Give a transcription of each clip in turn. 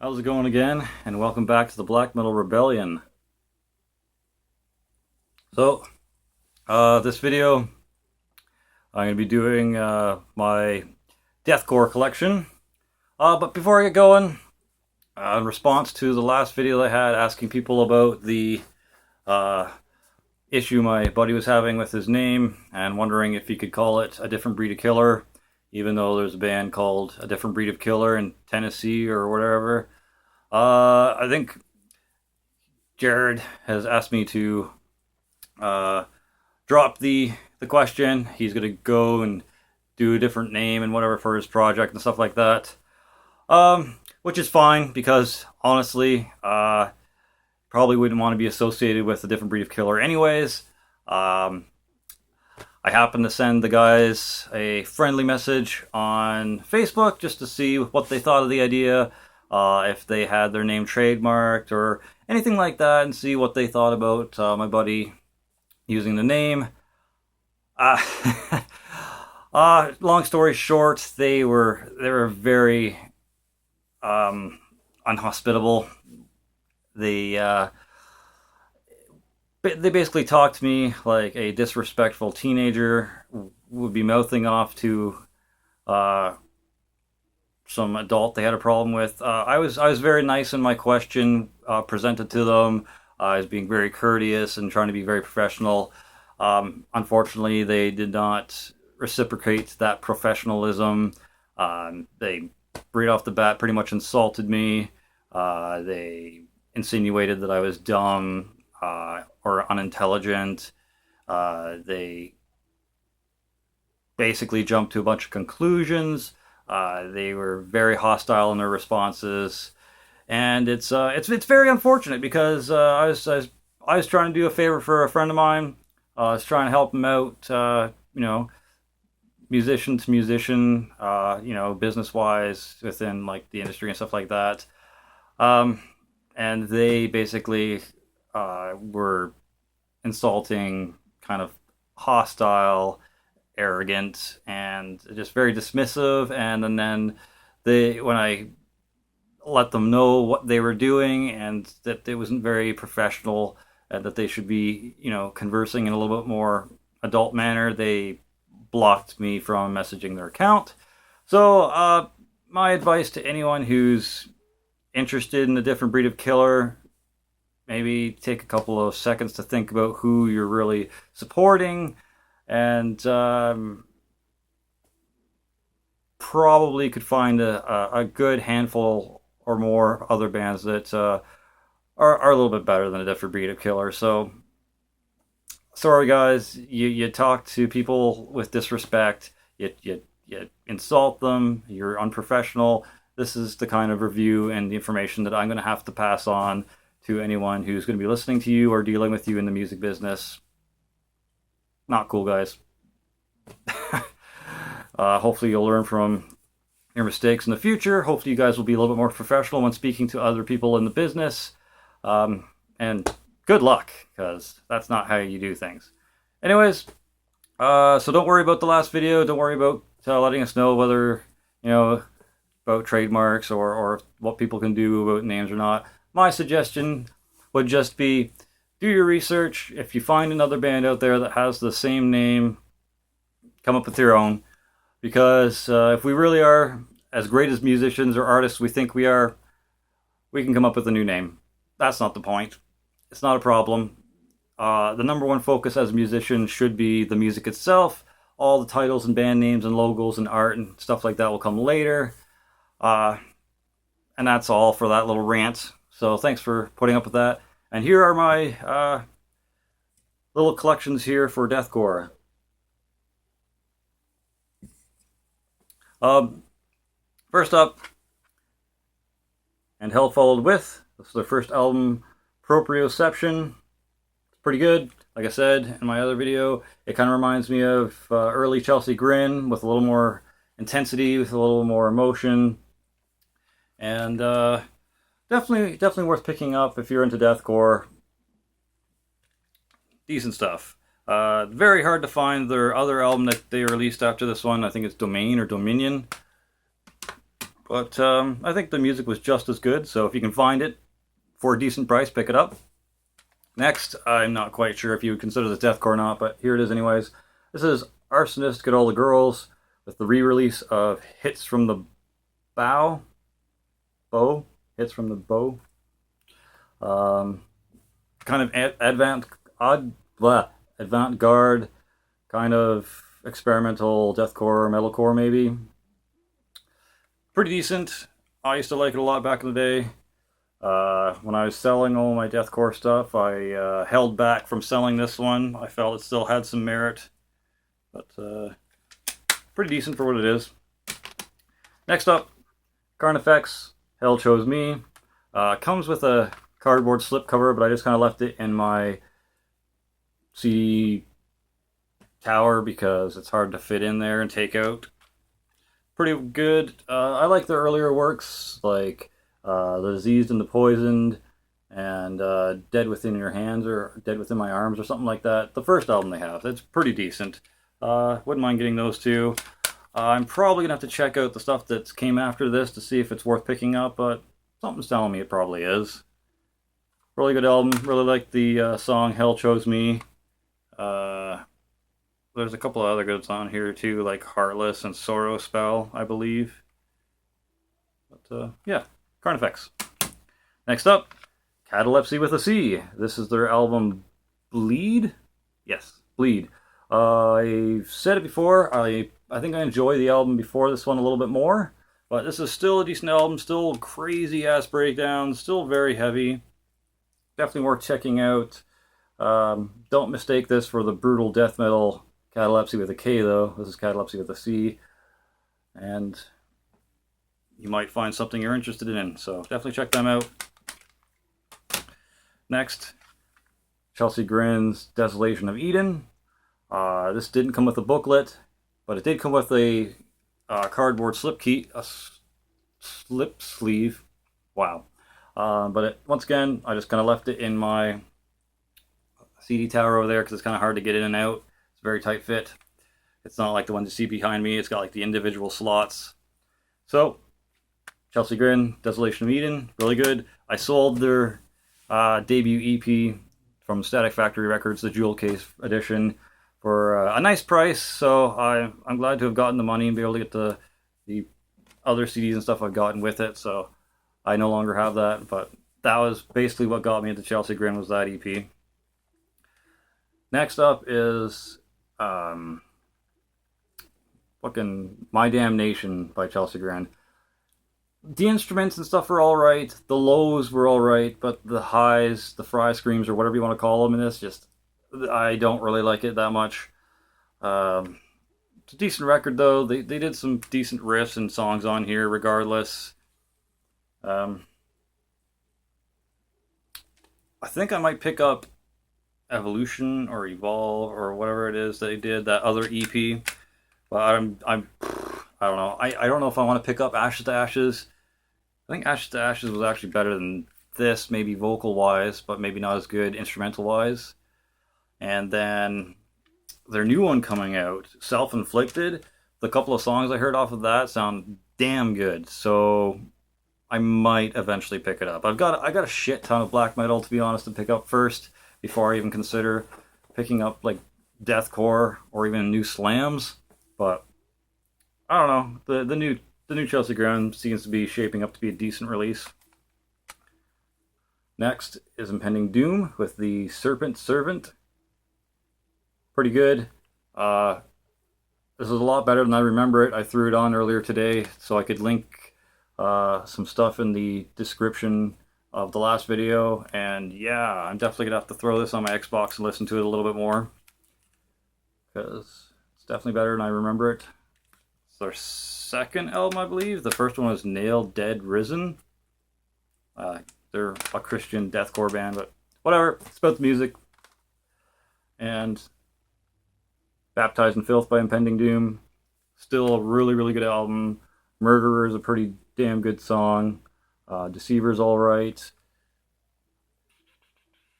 How's it going again? And welcome back to the Black Metal Rebellion. So, this video, I'm going to be doing my Deathcore collection. But before I get going, in response to the last video I had asking people about the issue my buddy was having with his name and wondering if he could call it A Different Breed of Killer, even though there's a band called A Different Breed of Killer in Tennessee or whatever. I think Jared has asked me to drop the question. He's going to go and do a different name and whatever for his project and stuff like that. Which is fine because honestly, probably wouldn't want to be associated with A Different Breed of Killer anyways. I happened to send the guys a friendly message on Facebook just to see what they thought of the idea, if they had their name trademarked or anything like that, and see what they thought about my buddy using the name. Long story short, they were very unhospitable. They basically talked to me like a disrespectful teenager would be mouthing off to some adult they had a problem with. I was very nice in my question presented to them. I was being very courteous and trying to be very professional. Unfortunately, they did not reciprocate that professionalism. They right off the bat pretty much insulted me. They insinuated that I was dumb or unintelligent. They basically jumped to a bunch of conclusions. They were very hostile in their responses, and it's very unfortunate because I was trying to do a favor for a friend of mine. I was trying to help him out, musician to musician, business wise within like the industry and stuff like that. And they basically were insulting, kind of hostile, arrogant, and just very dismissive. And then when I let them know what they were doing and that it wasn't very professional and that they should be, conversing in a little bit more adult manner, they blocked me from messaging their account. So my advice to anyone who's interested in A Different Breed of Killer, maybe take a couple of seconds to think about who you're really supporting, and probably could find a good handful or more other bands that are a little bit better than A Different Breed of Killer. So sorry guys, you talk to people with disrespect, you insult them, you're unprofessional. This is the kind of review and the information that I'm going to have to pass on to anyone who's going to be listening to you or dealing with you in the music business. Not cool, guys. Hopefully you'll learn from your mistakes in the future. Hopefully you guys will be a little bit more professional when speaking to other people in the business. And good luck, because that's not how you do things. Anyways, so don't worry about the last video. Don't worry about letting us know whether, about trademarks or what people can do about names or not. My suggestion would just be do your research. If you find another band out there that has the same name, come up with your own. Because if we really are as great as musicians or artists we think we are, we can come up with a new name. That's not the point. It's not a problem. The number one focus as a musician should be the music itself. All the titles and band names and logos and art and stuff like that will come later. And that's all for that little rant. So thanks for putting up with that. And here are my little collections here for Deathcore. First up, and Hell Followed With. This is their first album, Proprioception. It's pretty good. Like I said in my other video, it kind of reminds me of early Chelsea Grin with a little more intensity, with a little more emotion. And definitely worth picking up if you're into deathcore. Decent stuff. Very hard to find their other album that they released after this one. I think it's Domain or Dominion. But I think the music was just as good, so if you can find it for a decent price, pick it up. Next, I'm not quite sure if you would consider this deathcore or not, but here it is anyways. This is Arsonist, Get All the Girls, with the re-release of Hits from the Bow. Hits from the Bow. Kind of avant-garde, kind of experimental deathcore, metalcore maybe. Pretty decent. I used to like it a lot back in the day. When I was selling all my deathcore stuff, I held back from selling this one. I felt it still had some merit, but pretty decent for what it is. Next up, Carnifex, Hell Chose Me. Comes with a cardboard slipcover, but I just kind of left it in my CD tower because it's hard to fit in there and take out. Pretty good. I like the earlier works, like The Diseased and the Poisoned, and Dead Within Your Hands, or Dead Within My Arms, or something like that. The first album they have. It's pretty decent. Wouldn't mind getting those two. I'm probably going to have to check out the stuff that came after this to see if it's worth picking up, but something's telling me it probably is. Really good album. Really like the song Hell Chose Me. There's a couple of other goods on here too, like Heartless and Sorrow Spell, I believe. But yeah, Carnifex. Next up, Catalepsy with a C. This is their album Bleed? Yes, Bleed. I've said it before, I think I enjoyed the album before this one a little bit more, but this is still a decent album, still crazy ass breakdowns, still very heavy. Definitely worth checking out. Don't mistake this for the brutal death metal Catalepsy with a K though. This is Catalepsy with a C. And you might find something you're interested in, so definitely check them out. Next, Chelsea Grin's Desolation of Eden. This didn't come with a booklet, but it did come with a cardboard slip sleeve. Wow. But once again, I just kind of left it in my CD tower over there because it's kind of hard to get in and out. It's a very tight fit. It's not like the one you see behind me. It's got like the individual slots. So, Chelsea Grin, Desolation of Eden, really good. I sold their debut EP from Static Factory Records, the Jewel Case edition, for a nice price. So I'm glad to have gotten the money and be able to get the other CDs and stuff I've gotten with it. So I no longer have that, but that was basically what got me into Chelsea Grin, was that EP. Next up is fucking My Damnation by Chelsea Grin. The instruments and stuff are alright, the lows were alright, but the highs, the fry screams, or whatever you want to call them in this, just, I don't really like it that much. It's a decent record though. They did some decent riffs and songs on here regardless. I think I might pick up Evolution or Evolve or whatever it is they did, that other EP. But I don't know. I don't know if I want to pick up Ashes to Ashes. I think Ashes to Ashes was actually better than this, maybe vocal wise, but maybe not as good instrumental wise. And then their new one coming out, Self-Inflicted. The couple of songs I heard off of that sound damn good. So I might eventually pick it up. I got a shit ton of black metal, to be honest, to pick up first before I even consider picking up like deathcore or even new slams. But I don't know. The new Chelsea Grin seems to be shaping up to be a decent release. Next is Impending Doom with the Serpent Servant. Pretty good. This is a lot better than I remember it. I threw it on earlier today so I could link some stuff in the description of the last video, and yeah, I'm definitely gonna have to throw this on my Xbox and listen to it a little bit more because it's definitely better than I remember it. It's their second album, I believe. The first one was Nail Dead Risen. They're a Christian deathcore band, but whatever. It's about the music. And Baptized in Filth by Impending Doom, still a really, really good album. Murderer is a pretty damn good song. Deceiver's alright.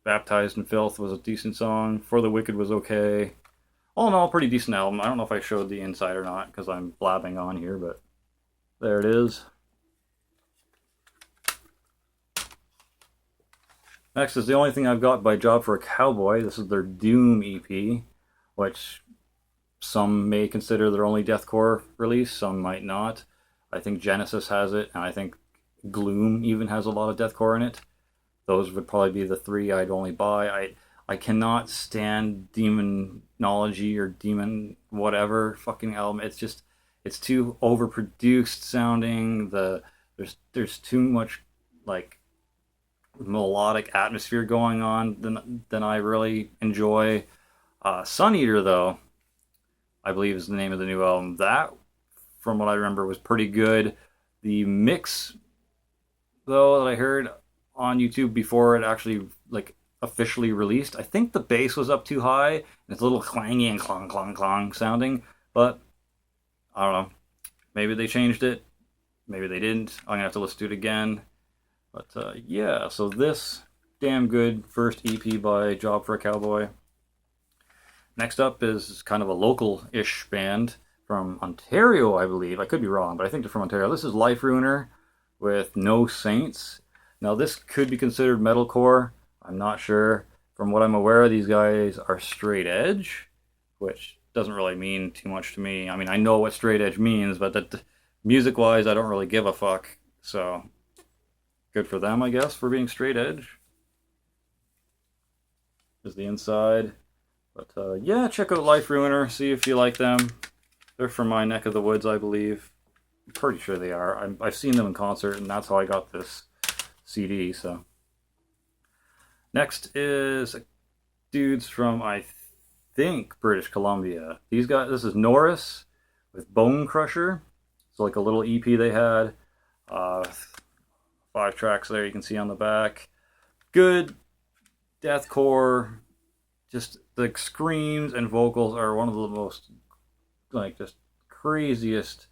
Baptized in Filth was a decent song. For the Wicked was okay. All in all, pretty decent album. I don't know if I showed the inside or not because I'm blabbing on here, but there it is. Next is the only thing I've got by Job for a Cowboy. This is their Doom EP, which some may consider their only deathcore release, some might not. I think Genesis has it, and I think Gloom even has a lot of deathcore in it. Those would probably be the three I'd only buy. I cannot stand Demonology or Demon whatever fucking album. It's too overproduced sounding. There's too much like melodic atmosphere going on than I really enjoy. Sun Eater though, I believe is the name of the new album. That, from what I remember, was pretty good. The mix though that I heard on YouTube before it actually like officially released, I think the bass was up too high and it's a little clangy and clong clong clong sounding, but I don't know. Maybe they changed it. Maybe they didn't. I'm gonna have to listen to it again. But yeah, so this damn good first EP by Job for a Cowboy. Next up is kind of a local-ish band from Ontario, I believe. I could be wrong, but I think they're from Ontario. This is Life Ruiner with No Saints. Now this could be considered metalcore. I'm not sure. From what I'm aware, these guys are straight edge, which doesn't really mean too much to me. I mean, I know what straight edge means, but that music-wise, I don't really give a fuck. So good for them, I guess, for being straight edge. Is the inside. But yeah, check out Life Ruiner, see if you like them. They're from my neck of the woods, I believe. I'm pretty sure they are. I've seen them in concert, and that's how I got this CD. So next is dudes from, I think, British Columbia. These guys, this is Norris with Bone Crusher. It's like a little EP they had. 5 tracks there you can see on the back. Good deathcore. Just the screams and vocals are one of the most, like, just craziest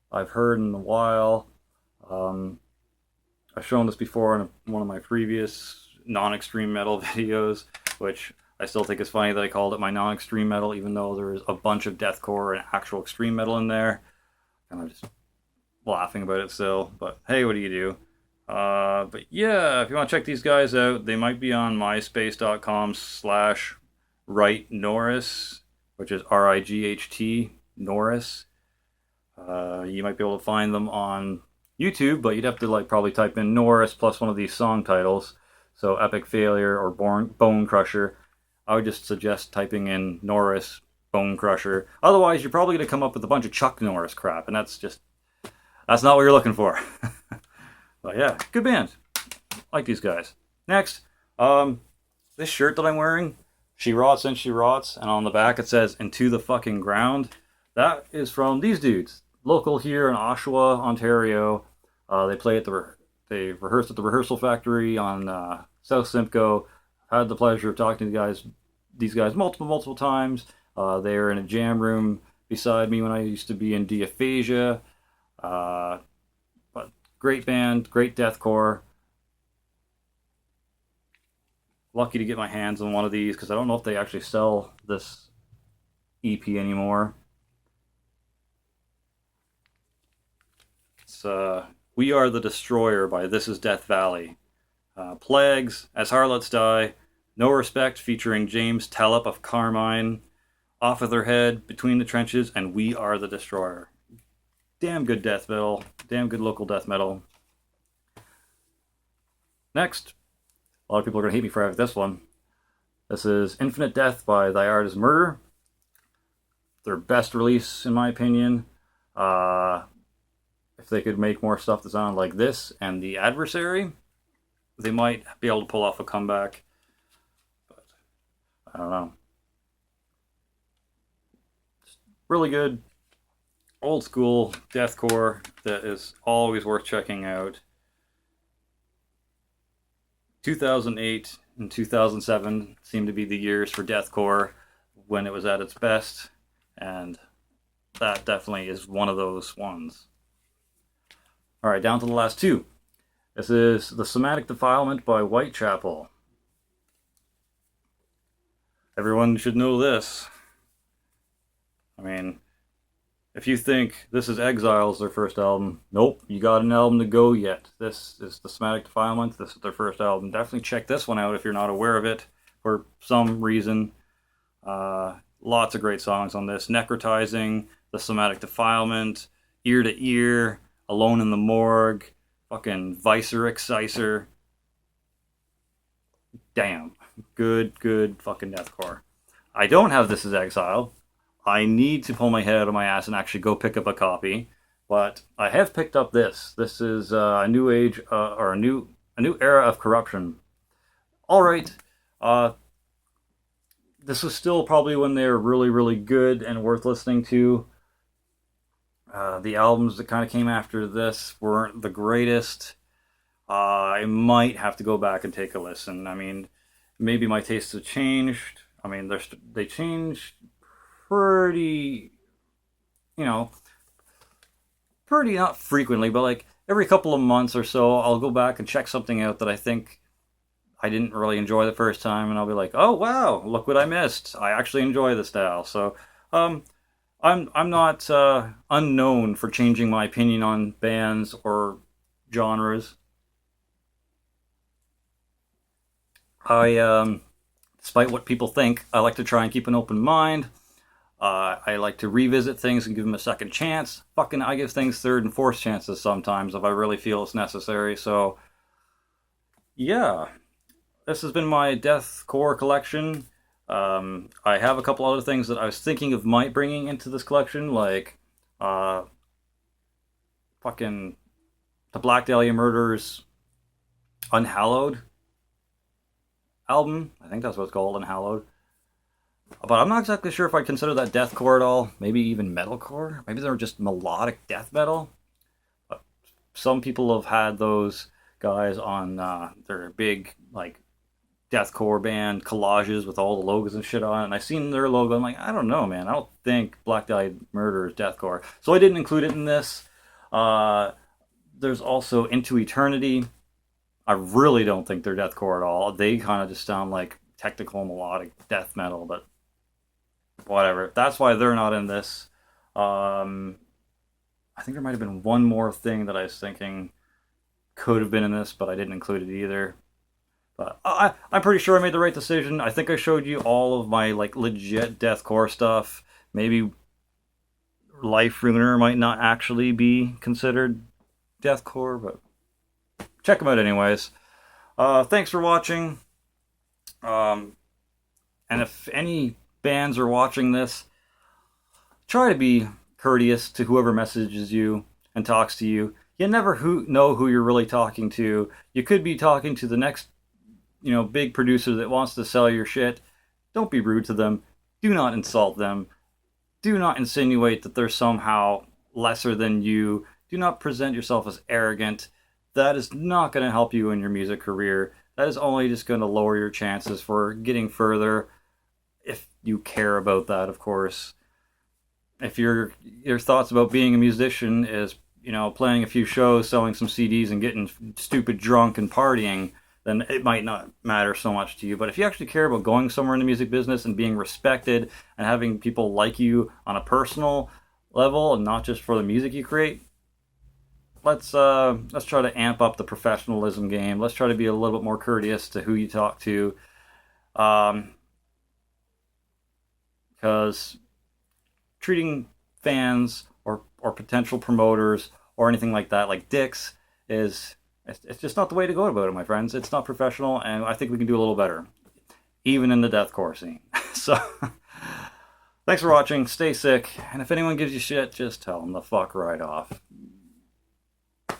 I've heard in a while. I've shown this before in one of my previous non-extreme metal videos, which I still think is funny that I called it my non-extreme metal, even though there is a bunch of deathcore and actual extreme metal in there. And I'm just laughing about it still, but hey, what do you do? But yeah, if you want to check these guys out, they might be on myspace.com/WrightNorris, which is RIGHT Norris. You might be able to find them on YouTube, but you'd have to like probably type in Norris plus one of these song titles. So Epic Failure or Bone Crusher. I would just suggest typing in Norris Bone Crusher. Otherwise, you're probably going to come up with a bunch of Chuck Norris crap, and that's not what you're looking for. But yeah, good band. Like these guys. Next, this shirt that I'm wearing, She Rots and She Rots, and on the back it says Into the Fucking Ground. That is from these dudes, local here in Oshawa, Ontario. They play at they rehearse at the Rehearsal Factory on South Simcoe. Had the pleasure of talking to these guys multiple times. They were in a jam room beside me when I used to be in Diaphasia. But great band, great deathcore. Lucky to get my hands on one of these because I don't know if they actually sell this EP anymore. It's We Are the Destroyer by This Is Death Valley. Plagues, As Harlots Die, No Respect featuring James Tallop of Carmine, Off of Their Head, Between the Trenches, and We Are the Destroyer. Damn good death metal. Damn good local death metal. Next, a lot of people are going to hate me for having this one. This is Infinite Death by Thy Art Is Murder. Their best release, in my opinion. If they could make more stuff that sounded like this and The Adversary, they might be able to pull off a comeback. But I don't know. Just really good old school deathcore that is always worth checking out. 2008 and 2007 seemed to be the years for deathcore when it was at its best, and that definitely is one of those ones. Alright, down to the last two. This is The Somatic Defilement by Whitechapel. Everyone should know this. I mean, If you think this is Exiles, their first album, nope, you got an album to go yet. This is the Somatic Defilement. This is their first album. Definitely check this one out if you're not aware of it for some reason. Lots of great songs on this. Necrotizing, The Somatic Defilement, Ear to Ear, Alone in the Morgue, fucking Vicer Exciser. Damn. Good fucking deathcore. I don't have This Is Exile. I need to pull my head out of my ass and actually go pick up a copy. But I have picked up this. This is a new age, or a new era of corruption. Alright. This was still probably when they were really, really good and worth listening to. The albums that kind of came after this weren't the greatest. I might have to go back and take a listen. I mean, maybe my tastes have changed. I mean, they changed pretty, pretty not frequently, but like every couple of months or so, I'll go back and check something out that I think I didn't really enjoy the first time, and I'll be like, oh wow, look what I missed. I actually enjoy this style. So, I'm not unknown for changing my opinion on bands or genres. Despite what people think, I like to try and keep an open mind. I like to revisit things and give them a second chance. Fucking, I give things third and fourth chances sometimes if I really feel it's necessary. So, yeah, this has been my deathcore collection. I have a couple other things that I was thinking of bringing into this collection, like fucking the Black Dahlia Murders Unhallowed album. I think that's what it's called, Unhallowed. But I'm not exactly sure if I consider that deathcore at all. Maybe even metalcore. Maybe they're just melodic death metal. But some people have had those guys on their big like deathcore band collages with all the logos and shit on it. And I've seen their logo. I'm like, I don't know, man. I don't think Black Dahlia Murder is deathcore. So I didn't include it in this. There's also Into Eternity. I really don't think they're deathcore at all. They kind of just sound like technical melodic death metal, but whatever. That's why they're not in this. I think there might have been one more thing that I was thinking could have been in this, but I didn't include it either. But I'm pretty sure I made the right decision. I think I showed you all of my like legit deathcore stuff. Maybe Life Ruiner might not actually be considered deathcore, but check them out anyways. Thanks for watching. And if any bands are watching this, try to be courteous to whoever messages you and talks to you. You never know who you're really talking to. You could be talking to the next, big producer that wants to sell your shit. Don't be rude to them. Do not insult them. Do not insinuate that they're somehow lesser than you. Do not present yourself as arrogant. That is not going to help you in your music career. That is only just going to lower your chances for getting further, if you care about that, of course. If your thoughts about being a musician is, playing a few shows, selling some CDs, and getting stupid drunk and partying, then it might not matter so much to you. But if you actually care about going somewhere in the music business and being respected and having people like you on a personal level and not just for the music you create, let's try to amp up the professionalism game. Let's try to be a little bit more courteous to who you talk to, because treating fans or potential promoters or anything like that like dicks it's just not the way to go about it, my friends. It's not professional, and I think we can do a little better, even in the deathcore scene. So, thanks for watching. Stay sick, and if anyone gives you shit, just tell them the fuck right off. Tell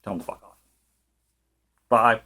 them to fuck off. Bye.